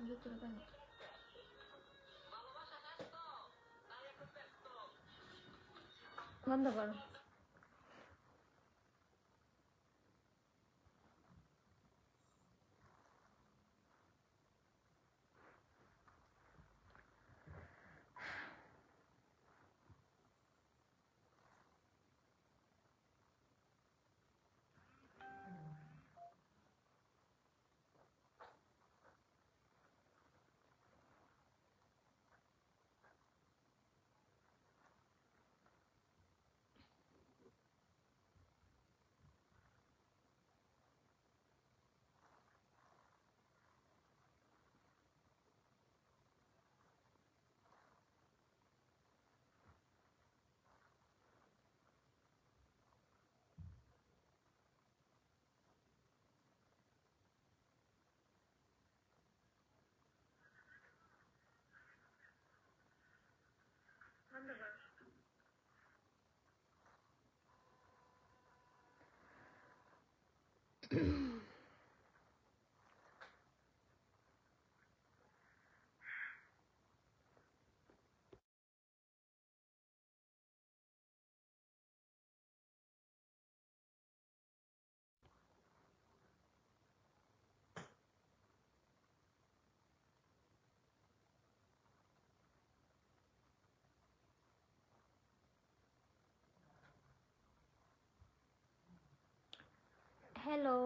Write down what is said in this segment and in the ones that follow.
ভিতরে কেন বন্ধ করো। বন্ধ করো। হ্যালো,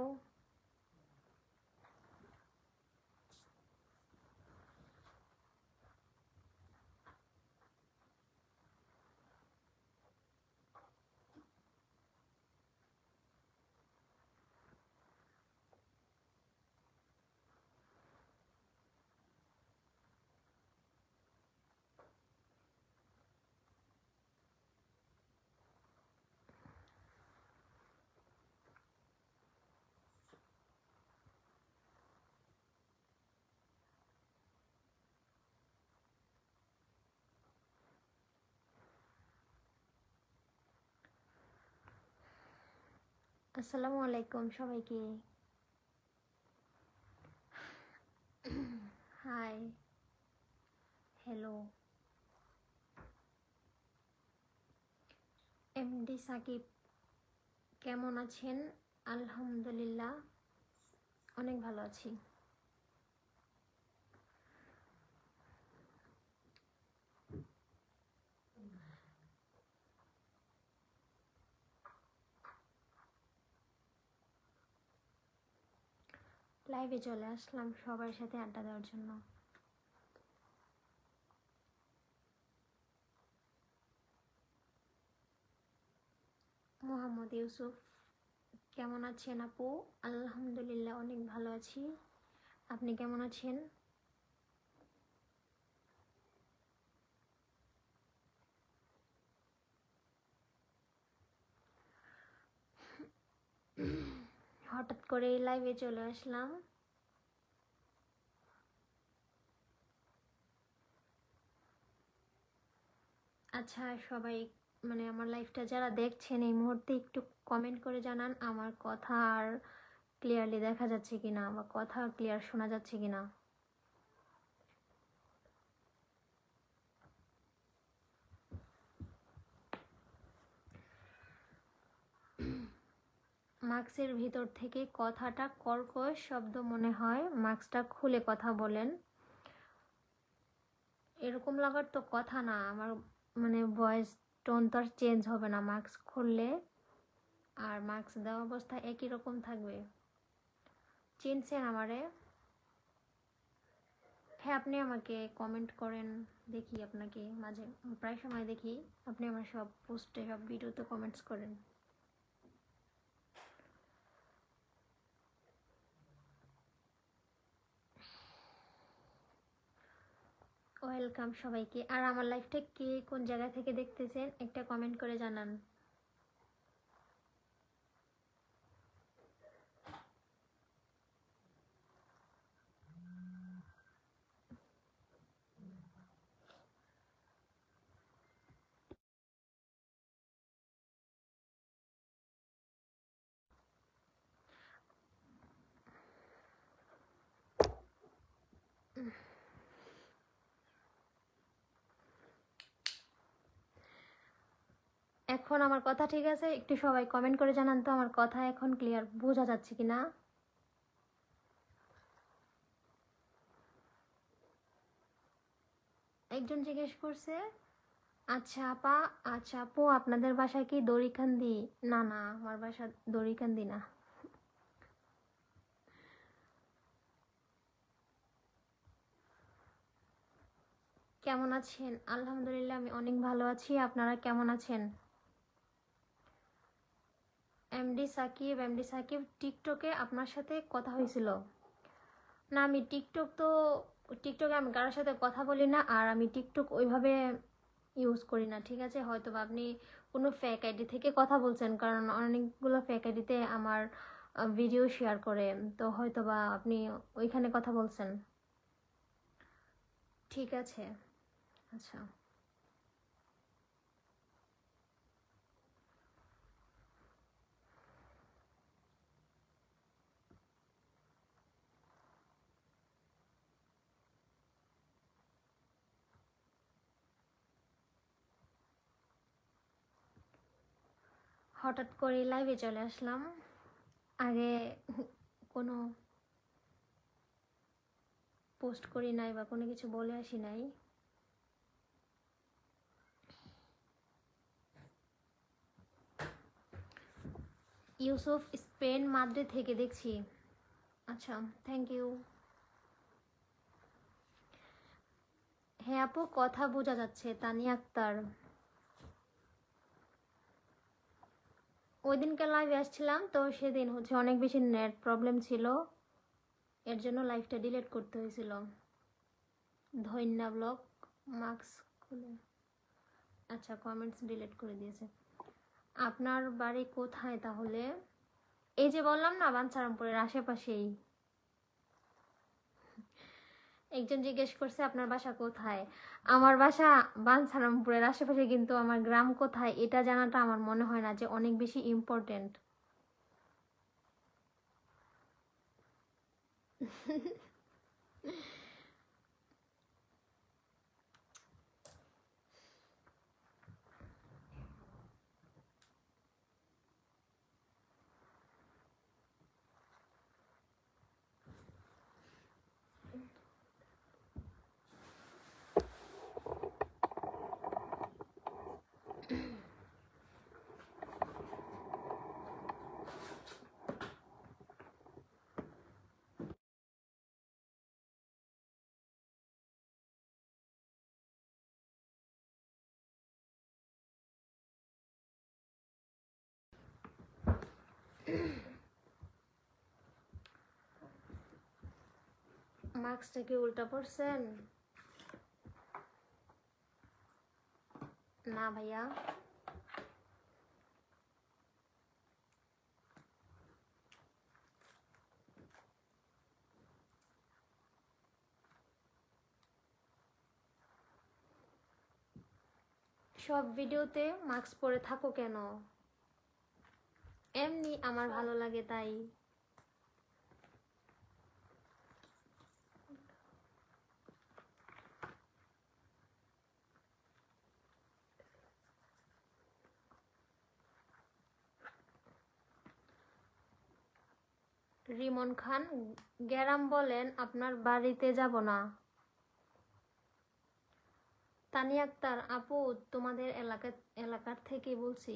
আসসালামু আলাইকুম সবাইকে। High, hello. এমডি সাকিব কেমন আছেন? আলহামদুলিল্লাহ অনেক ভালো আছি। লাইভে চলে আসলাম সবার সাথে আড্ডা দেওয়ার জন্য। মোহাম্মদ ইউসুফ কেমন আছেন আপু? আলহামদুলিল্লাহ অনেক ভালো আছি। আপনি কেমন আছেন? হঠাৎ করে লাইভে চলে আসলাম। আচ্ছা সবাই, মানে আমার লাইভটা যারা দেখছেন এই মুহূর্তে একটু কমেন্ট করে জানান আমার কথা আর ক্লিয়ারলি দেখা যাচ্ছে কিনা, বা কথা ক্লিয়ার শোনা যাচ্ছে কিনা। মাস্কের ভিতর থেকে কথাটা কর্কশ শব্দ মনে হয়, মাস্কটা খুলে কথা বলেন। এরকম লাগার তো কথা না, আমার মানে ভয়েস টোন তো আর চেঞ্জ হবে না মাস্ক খুললে, আর মাস্ক দেওয়া অবস্থায় একই রকম থাকবে। চিনছেন আমারে? হ্যাঁ, আপনি আমাকে কমেন্ট করেন, দেখি আপনাকে মাঝে প্রায় সময় দেখি আপনি আমার সব পোস্টে সব ভিডিওতে কমেন্টস করেন। ওয়েলকাম সবাইকে। আর আমার লাইফটা কে কোন জায়গা থেকে দেখতেছেন একটা কমেন্ট করে জানান। এখন আমার কথা ঠিক আছে? একটু সবাই কমেন্ট করে জানান তো আমার কথা এখন ক্লিয়ার বোঝা যাচ্ছে কিনা। একজন জিজ্ঞেস করছে, আচ্ছা আপা, আচ্ছা আপু, আপনাদের বাসায় কি দড়িকান্দি? না না, আমার বাসা দড়িকান্দি না। কেমন আছেন? আলহামদুলিল্লাহ, আমি অনেক ভালো আছি। আপনারা কেমন আছেন? এমডি সাকিব টিকটকে আপনার সাথে কথা হয়েছিল? না, আমি টিকটকে আমি কারোর সাথে কথা বলি না, আর আমি টিকটক ওইভাবে ইউজ করি না, ঠিক আছে? হয়তো বা আপনি কোনো ফেক আইডি থেকে কথা বলছেন, কারণ অনেকগুলো ফেক আইডিতে আমার ভিডিও শেয়ার করে, তো হয়তো বা আপনি ওইখানে কথা বলছেন। ঠিক আছে, আচ্ছা। হঠাৎ করে লাইভে চলে আসলাম, আগে কোনো পোস্ট করি নাই বা কোনো কিছু বলে আসি নাই। ইউসুফ স্পেন মাদ্রিদ থেকে দেখছি। আচ্ছা, থ্যাংক ইউ। হ্যাঁ আপু, কথা বোঝা যাচ্ছে। তানিয়া আক্তার, ওই দিনকে লাইভে আসছিলাম, তো সেদিন হচ্ছে অনেক বেশি নেট প্রবলেম ছিল, এর জন্য লাইভটা ডিলিট করতে হয়েছিল। ধন্যা ব্লগ মার্কস খুলে, আচ্ছা কমেন্টস ডিলিট করে দিয়েছে। আপনার বাড়ি কোথায় তাহলে? এই যে বললাম না, বাঞ্ছারামপুরের আশেপাশেই। একজন জিজ্ঞেস করছে আপনার বাসা কোথায়। আমার বাসা বাঞ্ছারামপুরের আশেপাশে, কিন্তু আমার গ্রাম কোথায় এটা জানাটা আমার মনে হয় না যে অনেক বেশি ইম্পর্টেন্ট। মার্কসটা কি উল্টা পড়ছেন? না ভাইয়া, সব ভিডিওতে মাস্ক পরে থাকো কেন? এমনি আমার ভালো লাগে তাই। রিমন খান, গ্যারাম বলেন, আপনার বাড়িতে যাব না। তানিয়া আক্তার আপু, তোমাদের এলাকার থেকে বলছি।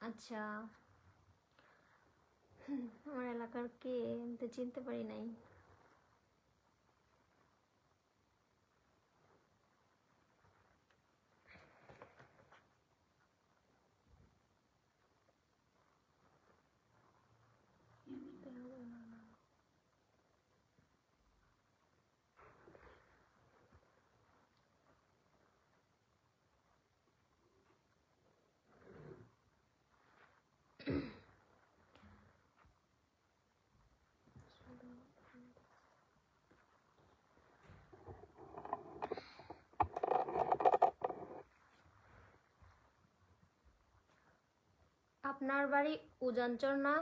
আচ্ছা, আমার এলাকার কে আমি তো চিনতে পারি নাই। আপনার বাড়ি উজানচর না?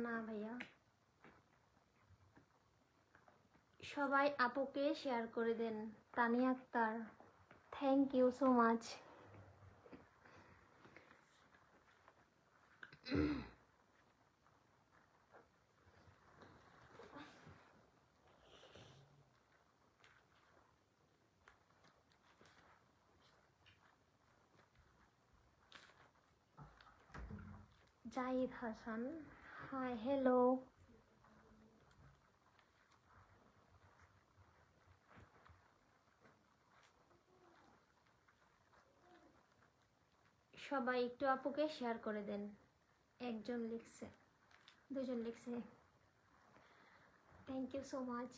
না ভাইয়া। সবাই আপুকে শেয়ার করে দেন। Tania Akter, thank you so much. Zahid Hasan, hi hello. সবাই একটু আপুকে শেয়ার করে দেন। একজন লিখছে, দুজন লিখছে, thank you so much.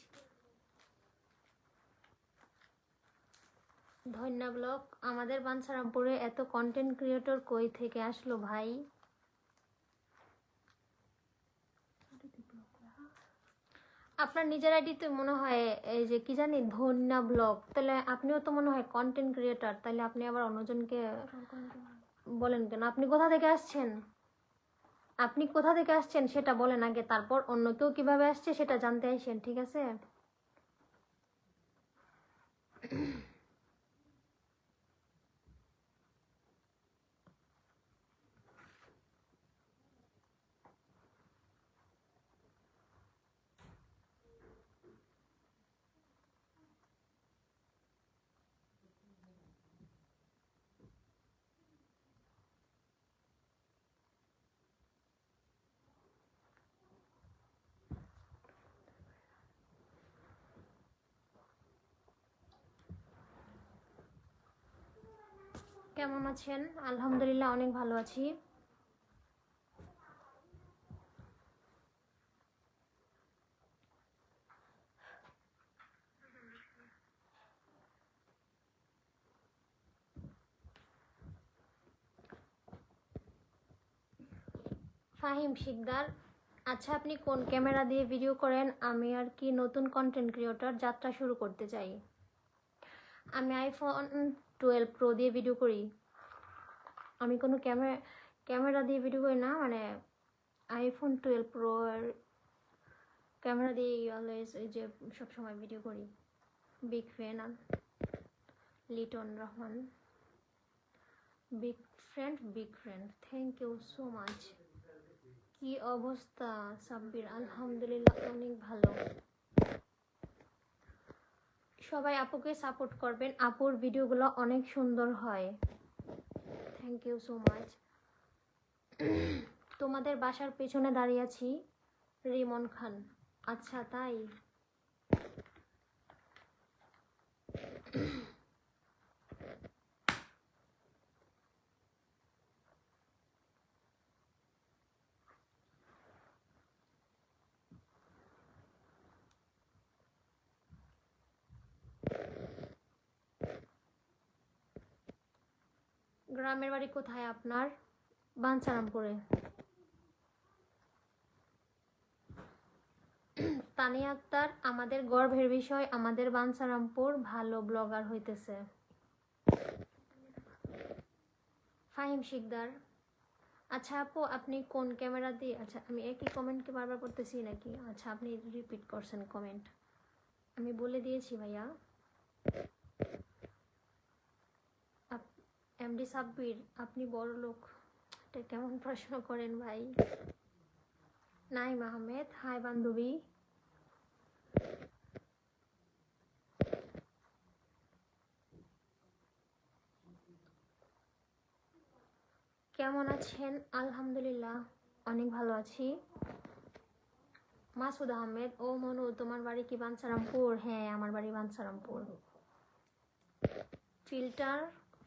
Dhanya blog, আমাদের বাঞ্ছারামপুরে এত কন্টেন্ট ক্রিয়েটর কই থেকে আসলো ভাই? আপনার নিজের আইডি তো মনে হয় এই যে কি জানি ধন্যা ব্লগ, তাহলে আপনিও তো মনে হয় কন্টেন্ট ক্রিয়েটর, তাহলে আপনি আবার অন্যজনকে বলেন কেন? আপনি কোথা থেকে আসছেন? আপনি কোথা থেকে আসছেন সেটা বলেন আগে, তারপর অন্য কেউ কিভাবে আসছে সেটা জানতে আসেন, ঠিক আছে? কেমন আছেন? আলহামদুলিল্লাহ অনেক ভালো আছি। ফাহিম শিকদার, আচ্ছা আপনি কোন ক্যামেরা দিয়ে ভিডিও করেন? আমি আর কি নতুন কন্টেন্ট ক্রিয়েটর, যাত্রা শুরু করতে চাই। আমি আইফোন 12 প্রো দিয়ে ভিডিও করি। আমি কোনো ক্যামেরা দিয়ে ভিডিও করি না, মানে আইফোন 12 প্রো এর ক্যামেরা দিয়ে অলওয়েজ এই যে সবসময় ভিডিও করি। Big fan Liton Rahman, big friend, thank you so much. কি অবস্থা সাব্বির? আলহামদুলিল্লাহ অনেক ভালো। সবাই আপুকে সাপোর্ট করবেন, আপুর ভিডিওগুলো অনেক সুন্দর হয়। Thank you so much. তোমাদের বাসার পেছনে দাঁড়িয়ে আছি। রিমন খান, আচ্ছা তাই? গ্রামের বাড়ি কোথায় আপনার? বাঞ্ছারামপুরে। তানিয়া আক্তার, আমাদের গর্বের বিষয় আমাদের বাঞ্ছারামপুর ভালো ব্লগার হইতেছে। ফাহিম শিকদার, আচ্ছা আপু আপনি কোন ক্যামেরা দিয়ে, আচ্ছা আমি একই কমেন্টকে বারবার পড়তেছি নাকি? আচ্ছা আপনি রিপিট করছেন কমেন্ট, আমি বলে দিয়েছি ভাইয়া। এমডি সাব্বির, আপনি বড় লোক, এটা কেমন প্রশ্ন করেন ভাই? নাইম আহমেদ, হাই বান্ধবী। কেমন আছেন? আলহামদুলিল্লাহ অনেক ভালো আছি। মাসুদ আহমেদ, ও মনু তোমার বাড়ি কি বাঞ্ছারামপুর? হ্যাঁ আমার বাড়ি বাঞ্ছারামপুর।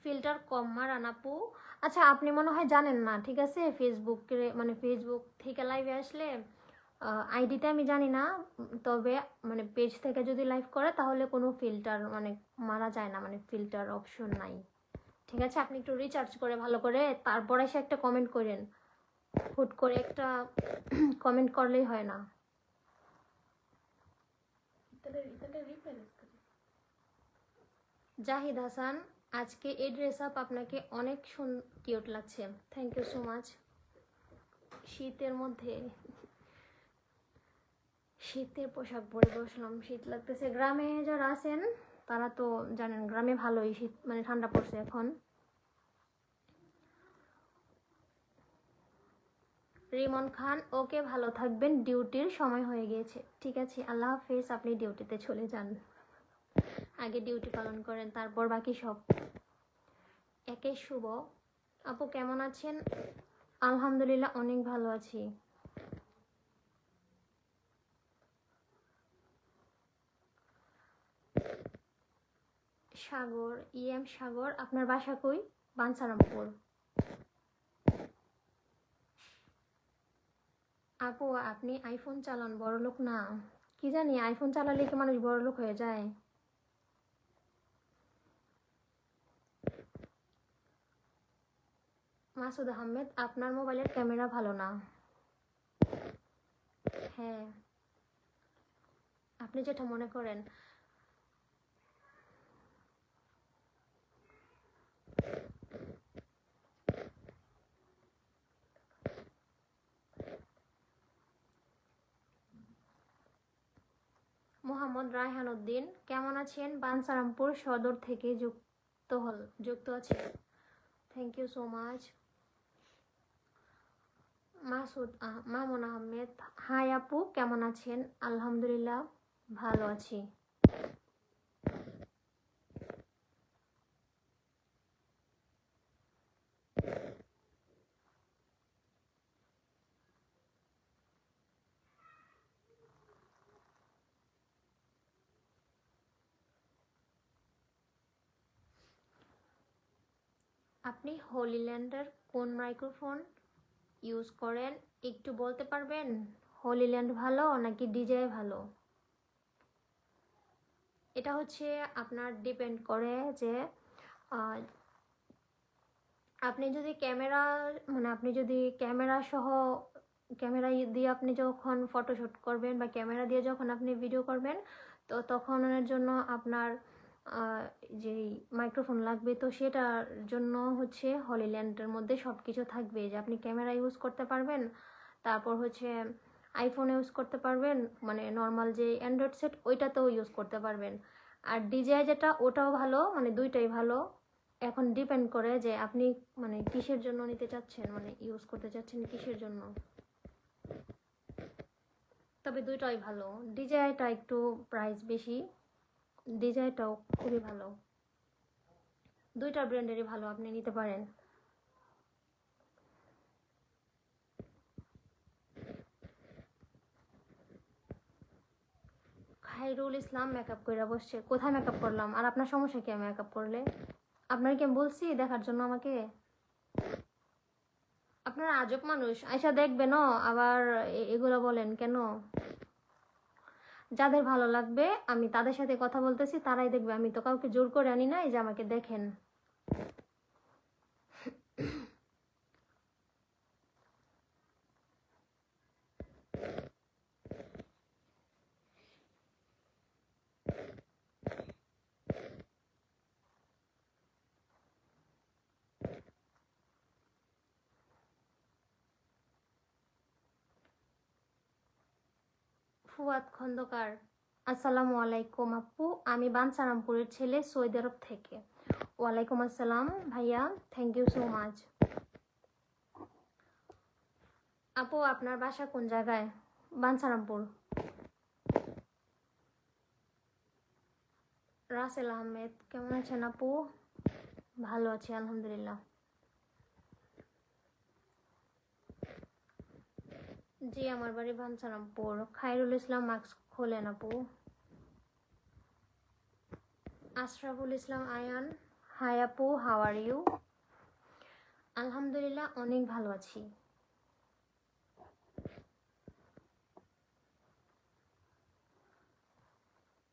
ফিল্টার কম মারান আপু। আচ্ছা আপনি মনে হয় জানেন না, ঠিক আছে? ফেসবুক থেকে লাইভে আসলে আইডিতে আমি জানি না, তবে মানে পেজ থেকে যদি লাইভ করে তাহলে কোনো ফিল্টার মানে মারা যায় না, মানে ফিল্টার অপশন নাই, ঠিক আছে? আপনি একটু রিচার্জ করে ভালো করে তারপর এসে একটা কমেন্ট করেন, হুট করে একটা কমেন্ট করলেই হয় না। জাহিদ হাসান, আজকে এই ড্রেস আপ আপনাকে অনেক কিউট লাগছে, থ্যাংক ইউ সো মাচ। শীতের পোশাক পরে বসলাম, শীত লাগতেছে। গ্রামে যারা আছেন তারা তো জানেন গ্রামে ভালোই শীত, মানে ঠান্ডা পড়ছে এখন। রিমন খান, ওকে ভালো থাকবেন, ডিউটির সময় হয়ে গিয়েছে। ঠিক আছে, আল্লাহ হাফেজ, আপনি ডিউটিতে চলে যান। আগে ডিউটি পালন করেন, তারপর বাকি সব। একে শুভ, আপু কেমন আছেন? আলহামদুলিল্লাহ অনেক ভালো আছি। সাগর, সাগর, আপনার বাসা কই? বাঞ্ছারামপুর। আপু আপনি আইফোন চালান, বড়লোক না? কি জানি, আইফোন চালালে কি মানুষ বড়লোক হয়ে যায়? মাসুদ আহমেদ, আপনার মোবাইলের ক্যামেরা ভালো না। হ্যাঁ, আপনি যেটা মনে করেন। মোহাম্মদ রায়হান উদ্দিন, কেমন আছেন? বাঞ্ছারামপুর সদর থেকে যুক্ত আছে। Thank you so much. Mamun Ahmed, hi আপু কেমন আছেন? আলহামদুলিল্লাহ ভালো আছি। আপনি হলিল্যান্ডের কোন মাইক্রোফোন ইউজ করেন একটু বলতে পারবেন? হলিল্যান্ড ভালো নাকি ডিজে ভালো? এটা হচ্ছে আপনার ডিপেন্ড করে যে আপনি যদি ক্যামেরা, মানে আপনি যদি ক্যামেরা দিয়ে আপনি যখন ফটোশ্যুট করবেন বা ক্যামেরা দিয়ে যখন আপনি ভিডিও করবেন, তো তখন এর জন্য আপনার যেই মাইক্রোফোন লাগবে, তো সেটার জন্য হচ্ছে হলিল্যান্ডের মধ্যে সব কিছু থাকবে, যে আপনি ক্যামেরা ইউজ করতে পারবেন, তারপর হচ্ছে আইফোন ইউজ করতে পারবেন, মানে নর্মাল যে অ্যান্ড্রয়েড সেট ওইটাতেও ইউজ করতে পারবেন। আর ডিজে যেটা, ওটাও ভালো, মানে দুইটাই ভালো। এখন ডিপেন্ড করে যে আপনি মানে কিসের জন্য নিতে চাচ্ছেন, মানে ইউজ করতে চাচ্ছেন কিসের জন্য। তবে দুইটাই ভালো, ডিজাইটা একটু প্রাইস বেশি, ডিজাইটাও খুবই ভালো। দুইটা ব্র্যান্ডেরই ভালো, আপনি নিতে পারেন। খাইরুল ইসলাম, মেকআপ করে বসছে। কোথায় মেকআপ করলাম? আর আপনার সমস্যা কি আমি মেকআপ করলে? আপনার কি আমি বলছি দেখার জন্য আমাকে? আপনারা আজব মানুষ, আয়সা দেখবেন আবার এগুলো বলেন কেন? যাদের ভালো লাগবে আমি তাদের সাথে কথা বলতেছি, তারাই দেখবে, আমি তো কাউকে জোর করে আনি না, এই যে আমাকে দেখেন। ফুয়াদ খন্দকার, আসসালামু আলাইকুম আপু, আমি বাঞ্ছারামপুরের ছেলে, সৌদি আরব থেকে। ওয়ালাইকুম আসসালাম ভাইয়া, থ্যাংক ইউ সো মাচ। আপু আপনার বাসা কোন জায়গায়? বাঞ্ছারামপুর। রাসেল আহমেদ, কেমন আছেন আপু? ভালো আছি আলহামদুলিল্লাহ। জি আমার বাড়ি বাঞ্ছারামপুর। খায়রুল ইসলাম, মাস্ক খোলেন আপু। আশরাফুল ইসলাম আয়ান, হাই আপু, হাউ আর ইউ? আলহামদুলিল্লাহ অনেক ভালো আছি।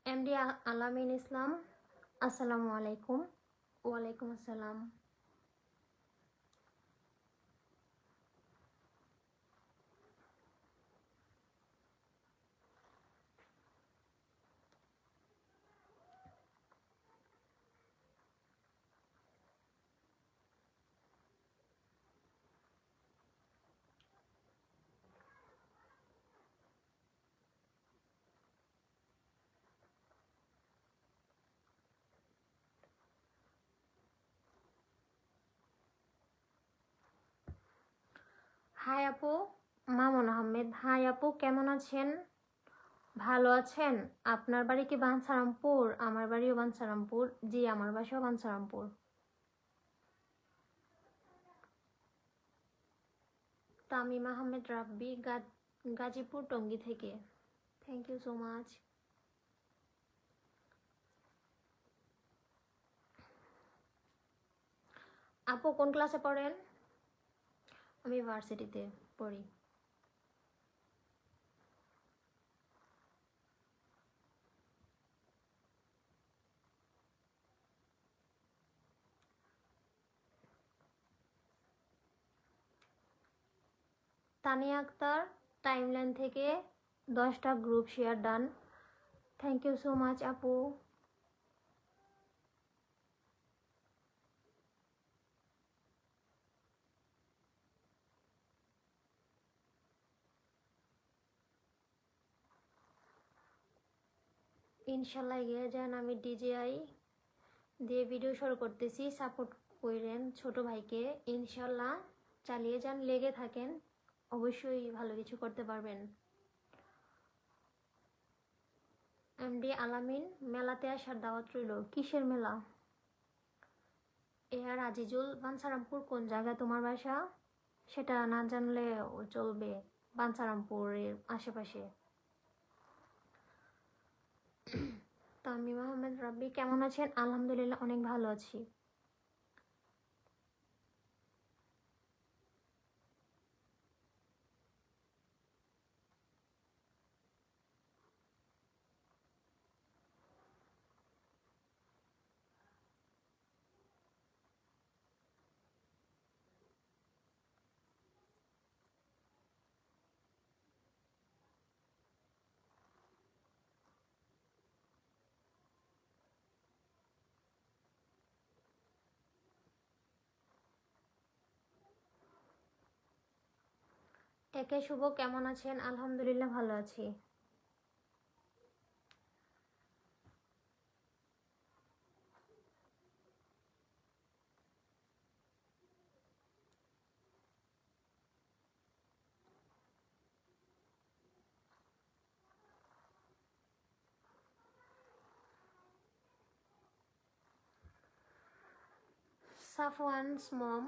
এমডি আলামিন ইসলাম, আসসালামু আলাইকুম। ওয়ালাইকুম আসসালাম। হাই আপু, মামুন আহমেদ। হাই আপু, কেমন আছেন? ভালো আছেন? আপনার বাড়ি কি বাঞ্ছারামপুর? আমার বাড়িও বাঞ্ছারামপুর। জি, আমার বাসাও বাঞ্ছারামপুর। তামিম আহমেদ রাব্বি, গাজীপুর টঙ্গী থেকে। Thank you so much. আপু কোন ক্লাসে পড়েন? আমি ভার্সিটিতে পড়ি। তানিয়া আক্তার, টাইমলাইন থেকে 10টা group share done. Thank you so much আপু। ইনশাল্লাহ এগিয়ে যান। আমি ডিজেআই দিয়ে ভিডিও শুরু করতেছি, সাপোর্ট করেন ছোট ভাইকে। ইনশাল্লাহ চালিয়ে যান, লেগে থাকেন, অবশ্যই ভালো কিছু করতে পারবেন। এমডি আলামিন, মেলাতে আসার দাওয়াত রইল। কিসের মেলা? আর আজিজুল, বাঞ্ছারামপুর কোন জায়গায় তোমার বাসা? সেটা না জানলে চলবে, বাঞ্ছারামপুরের আশেপাশে। তামিম আহমেদ রাব্বি, কেমন আছেন? আলহামদুলিল্লাহ, অনেক ভালো আছি। একে শুভ, কেমন আছেন? আলহামদুলিল্লাহ, ভালো আছি। সাফওয়ানস মম,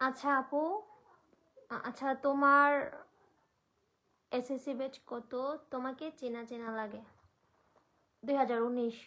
আচ্ছা আপু, আচ্ছা তোমার এসএসসি ব্যাচ কত? তোমাকে চেনা চেনা লাগে। 2019।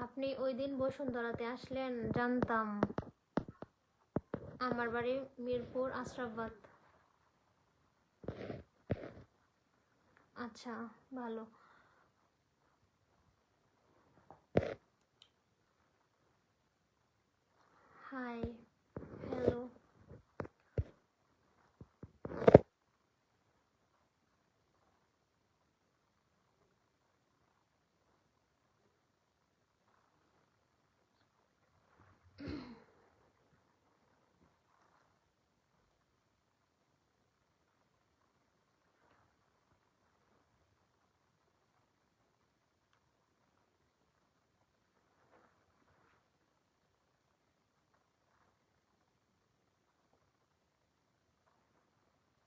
আপনি ওই দিন বসুন্ধরাতে আসলেন, জানতাম। আমার বাড়ি মিরপুর আশরাফবাদ। আচ্ছা, ভালো। Hi, hello.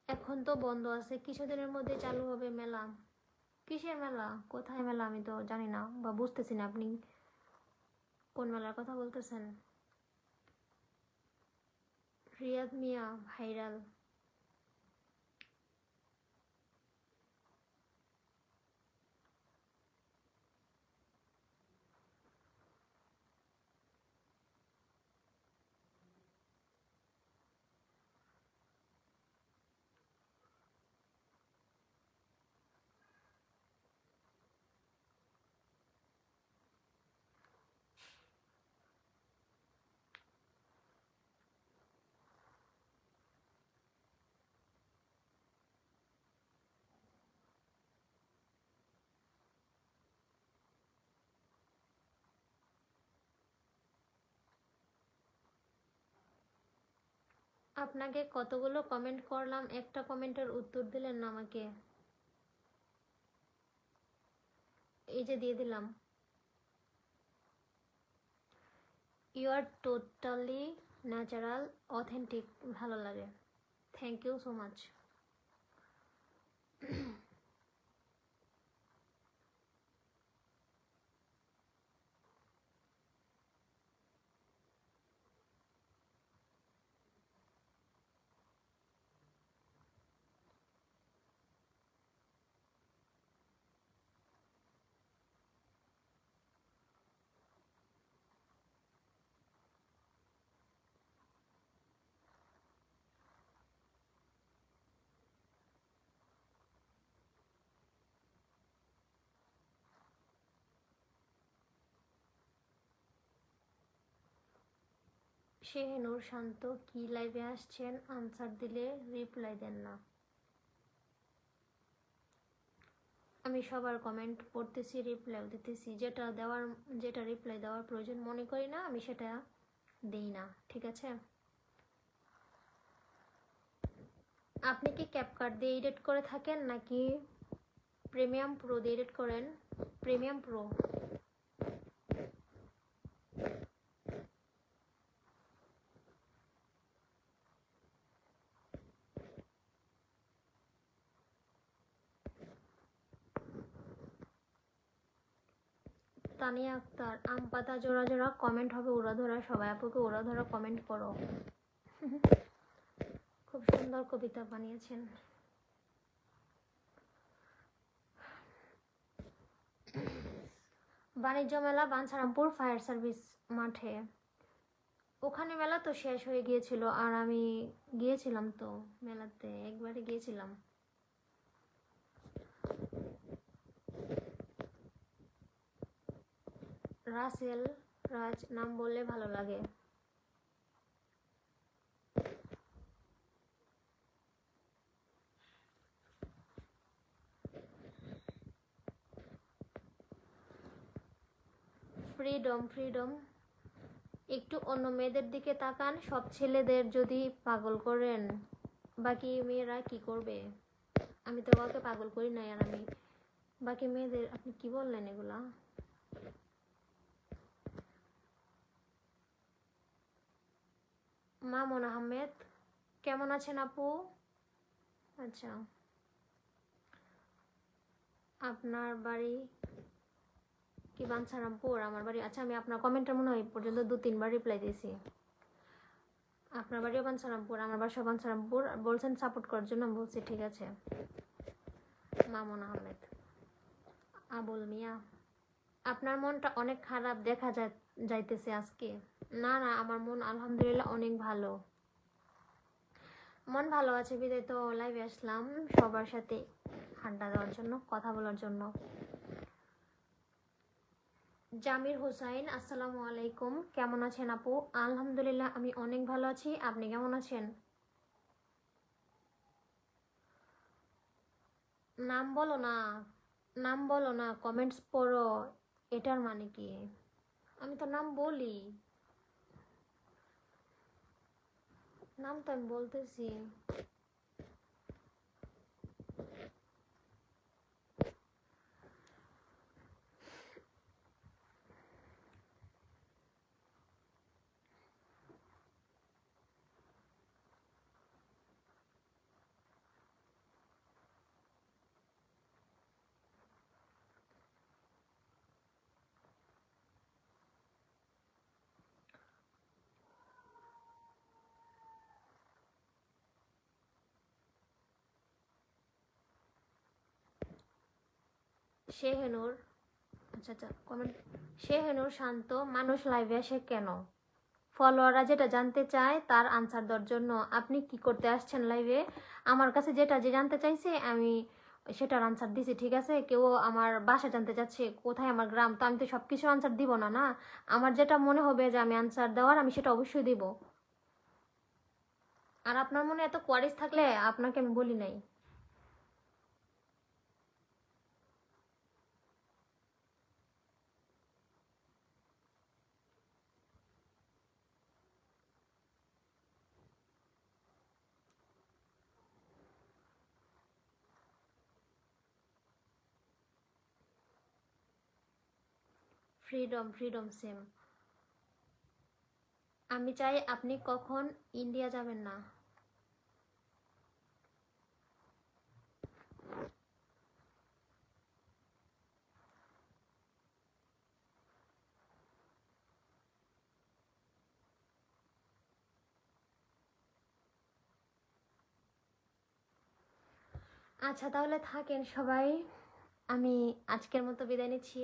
এখন তো বন্ধ আছে, কিছুদিনের মধ্যে চালু হবে মেলা। কিসের মেলা? কোথায় মেলা? আমি তো জানি না বা বুঝতেছি না আপনি কোন মেলার কথা বলতেছেন। রিয়াদ মিয়া ভাইরাল। আপনাকে কতগুলো কমেন্ট করলাম, একটা কমেন্টের উত্তর দিলেন না আমাকে। এই যে দিয়ে দিলাম। You are totally natural, authentic, ভালো লাগে। Thank you so much. Shehnur Shanto, কি লাইভে আসছেন, আনসার দিলে রিপ্লাই দেন না। আমি সবার কমেন্ট পড়তেছি, রিপ্লাইও দিতেছি। যেটা রিপ্লাই দেওয়ার প্রয়োজন মনে করি না, আমি সেটা দিই না, ঠিক আছে? আপনি কি ক্যাপকাট দিয়ে এডিট করে থাকেন নাকি প্রিমিয়াম প্রো দিয়ে এডিট করেন? Premium pro. তানিয়া আক্তার, আম পাতা জোড়া জোড়া কমেন্ট হবে উড়াধরা, সবাই আপুকে উড়াধরা কমেন্ট করো। খুব সুন্দর কবিতা বানিয়েছেন। বাণিজ্য মেলা বাঞ্ছারামপুর ফায়ার সার্ভিস মাঠে। ওখানে মেলা তো শেষ হয়ে গিয়েছিল, আর আমি গিয়েছিলাম তো মেলাতে, একবারে গিয়েছিলাম। রাসেল রাজ নাম বললে ভালো লাগে। ফ্রিডম ফ্রিডম, একটু অন্য মেয়েদের দিকে তাকান, সব ছেলেদের যদি পাগল করেন বাকি মেয়েরা কি করবে? আমি তো কাউকে পাগল করি নাই, আর আমি বাকি মেয়েদের, আপনি কি বললেন এগুলা? মামুন আহমেদ, কেমন আছেন আপু? আচ্ছা, আপনার বাড়ি কি বাঞ্ছারামপুর? আমার বাড়ি, আচ্ছা আমি আপনার কমেন্টের মনে হয় পর্যন্ত 2-3 বার রিপ্লাই দিয়েছি। আপনার বাড়িও বাঞ্ছারামপুর, আমার বাসাও বাঞ্ছারামপুর, বলছেন সাপোর্ট করার জন্য, বলছি ঠিক আছে। মামুন আহমেদ। আবুল মিয়া, আপনার মনটা অনেক খারাপ দেখা যাইতেছে আজকে। না না, আমার মন আলহামদুলিল্লাহ অনেক ভালো। মন ভালো আছে বিদায় তো লাইভে আসলাম সবার সাথে আড্ডা দেওয়ার জন্য, কথা বলার জন্য। জামির হোসাইন, আসসালামু আলাইকুম, কেমন আছেন আপু? আলহামদুলিল্লাহ আমি অনেক ভালো আছি, আপনি কেমন আছেন? নাম বলো না, নাম বলো না, কমেন্টস পড়ো, এটার মানে কি? আমি তো নাম বলি, নাম তো আমি বলতেছি। শেহনুর, আচ্ছা আচ্ছা কমেন্ট। শেহনুর শান্ত, মানুষ লাইভে আসে কেন? ফলোয়াররা যেটা জানতে চায় তার আনসার দেওয়ার জন্য। আপনি কি করতে আসছেন লাইভে? আমার কাছে যেটা যে জানতে চাইছে আমি সেটার আনসার দিছি, ঠিক আছে? কেউ আমার বাসা জানতে চাচ্ছে, কোথায় আমার গ্রাম, তো আমি তো সব কিছু আনসার দিব না, না। আমার যেটা মনে হবে যে আমি আনসার দেওয়ার, আমি সেটা অবশ্যই দিব। আর আপনার মনে এত কোয়ারিজ থাকলে আপনাকে আমি বলি নাই। Freedom freedom same. আমি চাই আপনি কখন ইন্ডিয়া যাবেন না। আচ্ছা তাহলে থাকেন সবাই, আমি আজকের মতো বিদায় নিচ্ছি।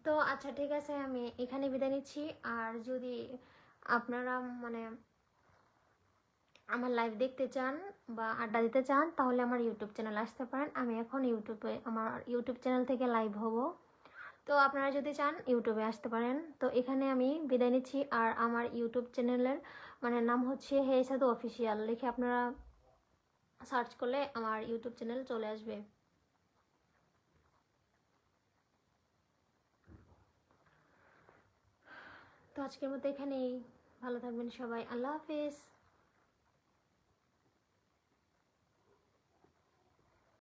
তো আচ্ছা ঠিক আছে, আমি এখানে বিদায় নিচ্ছি। আর যদি আপনারা মানে আমার লাইভ দেখতে চান বা আড্ডা দিতে চান তাহলে আমার ইউটিউব চ্যানেল আসতে পারেন। আমি এখন ইউটিউবে আমার ইউটিউব চ্যানেল থেকে লাইভ হব। তো আপনারা যদি চান ইউটিউবে আসতে পারেন। তো এখানে আমি বিদায় নিচ্ছি। আর আমার ইউটিউব চ্যানেলের মানে নাম হচ্ছে হে সাধু অফিসিয়াল, লিখে আপনারা সার্চ করলে আমার ইউটিউব চ্যানেল চলে আসবে। তো আজকের মতো এখানেই, ভালো থাকবেন সবাই, আল্লাহ হাফিজ।